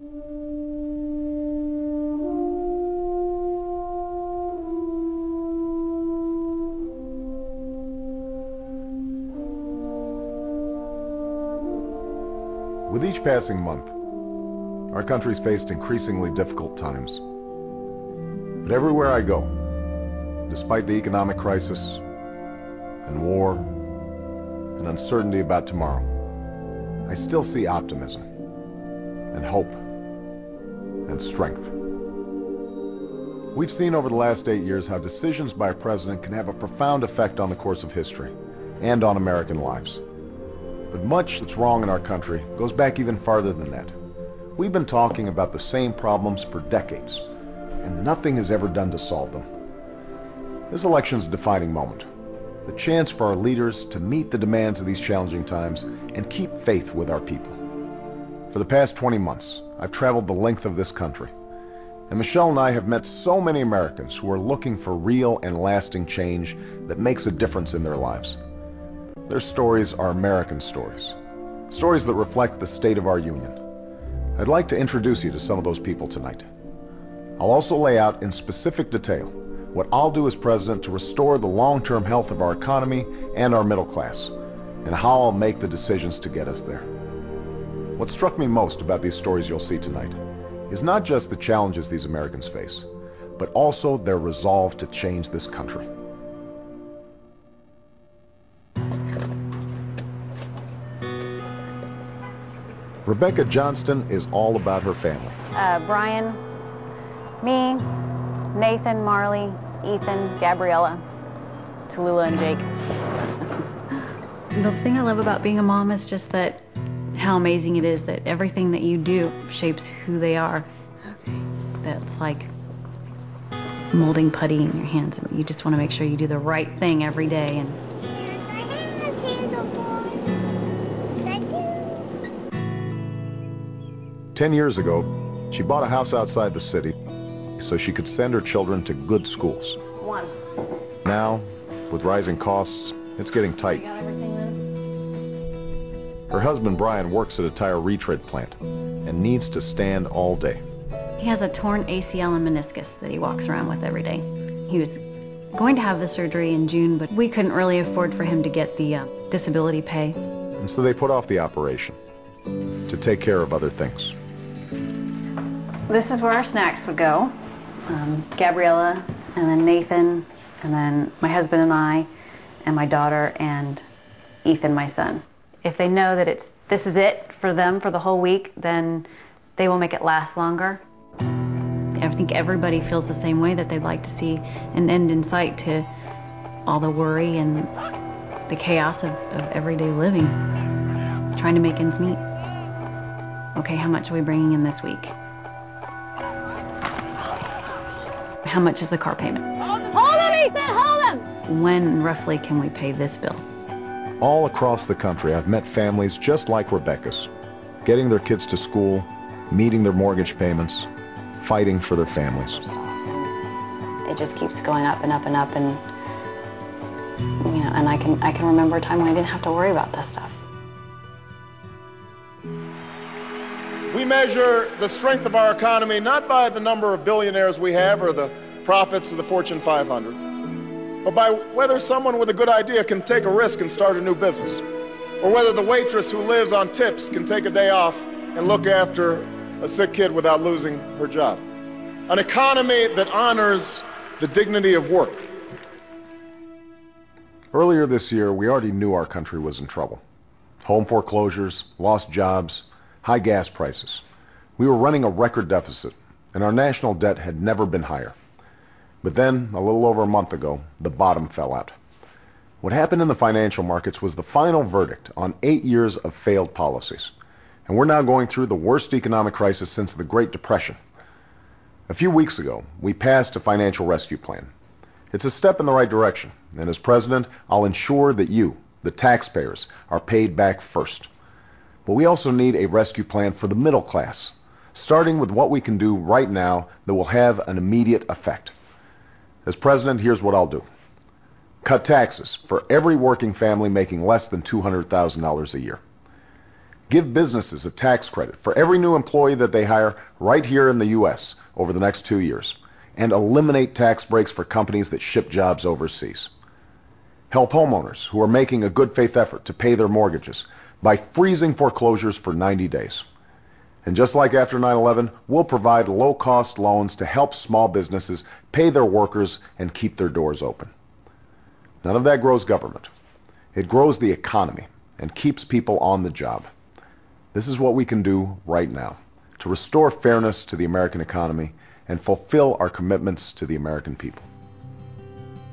With each passing month, our country's faced increasingly difficult times. But everywhere I go, despite the economic crisis and war and uncertainty about tomorrow, I still see optimism and hope and strength. We've seen over the last 8 years how decisions by a president can have a profound effect on the course of history and on American lives. But much that's wrong in our country goes back even farther than that. We've been talking about the same problems for decades, and nothing is ever done to solve them. This election's a defining moment, the chance for our leaders to meet the demands of these challenging times and keep faith with our people. For the past 20 months, I've traveled the length of this country, and Michelle and I have met so many Americans who are looking for real and lasting change that makes a difference in their lives. Their stories are American stories, stories that reflect the state of our union. I'd like to introduce you to some of those people tonight. I'll also lay out in specific detail what I'll do as president to restore the long-term health of our economy and our middle class, and how I'll make the decisions to get us there. What struck me most about these stories you'll see tonight is not just the challenges these Americans face, but also their resolve to change this country. Rebecca Johnston is all about her family. Brian, me, Nathan, Marley, Ethan, Gabriella, Tallulah, and Jake. The thing I love about being a mom is just that how amazing it is that everything that you do shapes who they are. Okay. That's like molding putty in your hands, and you just want to make sure you do the right thing every day. And 10 years ago, she bought a house outside the city so she could send her children to good schools. Now, with rising costs, it's getting tight. Her husband, Brian, works at a tire retread plant and needs to stand all day. He has a torn ACL and meniscus that he walks around with every day. He was going to have the surgery in June, but we couldn't really afford for him to get the disability pay. And so they put off the operation to take care of other things. This is where our snacks would go. Gabriella, and then Nathan, and then my husband and I, and my daughter, and Ethan, my son. If they know that this is it for them for the whole week, then they will make it last longer. I think everybody feels the same way, that they'd like to see an end in sight to all the worry and the chaos of everyday living, trying to make ends meet. Okay, how much are we bringing in this week? How much is the car payment? Hold him, Ethan, hold him! When roughly can we pay this bill? All across the country, I've met families just like Rebecca's, getting their kids to school, meeting their mortgage payments, fighting for their families. It just keeps going up and up and up, and you know, and I can remember a time when I didn't have to worry about this stuff. We measure the strength of our economy not by the number of billionaires we have or the profits of the Fortune 500, but by whether someone with a good idea can take a risk and start a new business, or whether the waitress who lives on tips can take a day off and look after a sick kid without losing her job. An economy that honors the dignity of work. Earlier this year, we already knew our country was in trouble. Home foreclosures, lost jobs, high gas prices. We were running a record deficit, and our national debt had never been higher. But then, a little over a month ago, the bottom fell out. What happened in the financial markets was the final verdict on 8 years of failed policies. And we're now going through the worst economic crisis since the Great Depression. A few weeks ago, we passed a financial rescue plan. It's a step in the right direction, and as president, I'll ensure that you, the taxpayers, are paid back first. But we also need a rescue plan for the middle class, starting with what we can do right now that will have an immediate effect. As president, here's what I'll do. Cut taxes for every working family making less than $200,000 a year. Give businesses a tax credit for every new employee that they hire right here in the U.S. over the next 2 years, and eliminate tax breaks for companies that ship jobs overseas. Help homeowners who are making a good faith effort to pay their mortgages by freezing foreclosures for 90 days. And just like after 9/11, we'll provide low-cost loans to help small businesses pay their workers and keep their doors open. None of that grows government. It grows the economy and keeps people on the job. This is what we can do right now to restore fairness to the American economy and fulfill our commitments to the American people.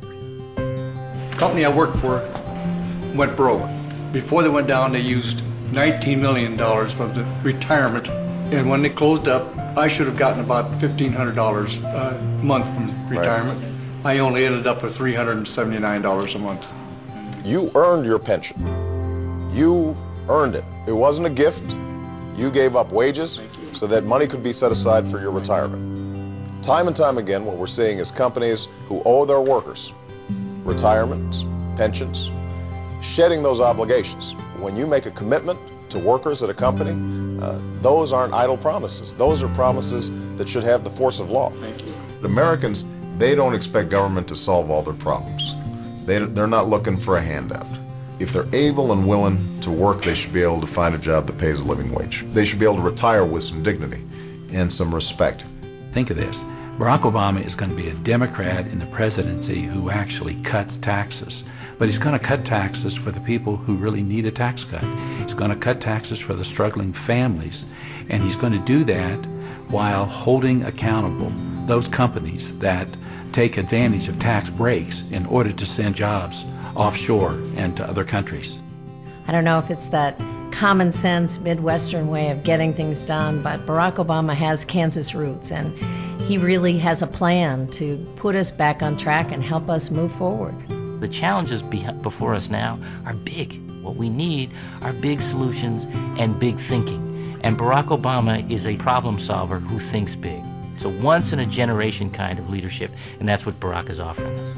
The company I worked for went broke. Before they went down, they used $19 million from the retirement. And when they closed up, I should have gotten about $1,500 a month from retirement. Right. I only ended up with $379 a month. You earned your pension. You earned it. It wasn't a gift. You gave up wages so that money could be set aside for your retirement. Time and time again, what we're seeing is companies who owe their workers retirements, pensions, shedding those obligations. When you make a commitment to workers at a company, those aren't idle promises. Those are promises that should have the force of law. Thank you. Americans, they don't expect government to solve all their problems. They're not looking for a handout. If they're able and willing to work, they should be able to find a job that pays a living wage. They should be able to retire with some dignity and some respect. Think of this. Barack Obama is going to be a Democrat in the presidency who actually cuts taxes. But he's going to cut taxes for the people who really need a tax cut. He's going to cut taxes for the struggling families. And he's going to do that while holding accountable those companies that take advantage of tax breaks in order to send jobs offshore and to other countries. I don't know if it's that common sense Midwestern way of getting things done, but Barack Obama has Kansas roots, and he really has a plan to put us back on track and help us move forward. The challenges before us now are big. What we need are big solutions and big thinking. And Barack Obama is a problem solver who thinks big. It's a once-in-a-generation kind of leadership, and that's what Barack is offering us.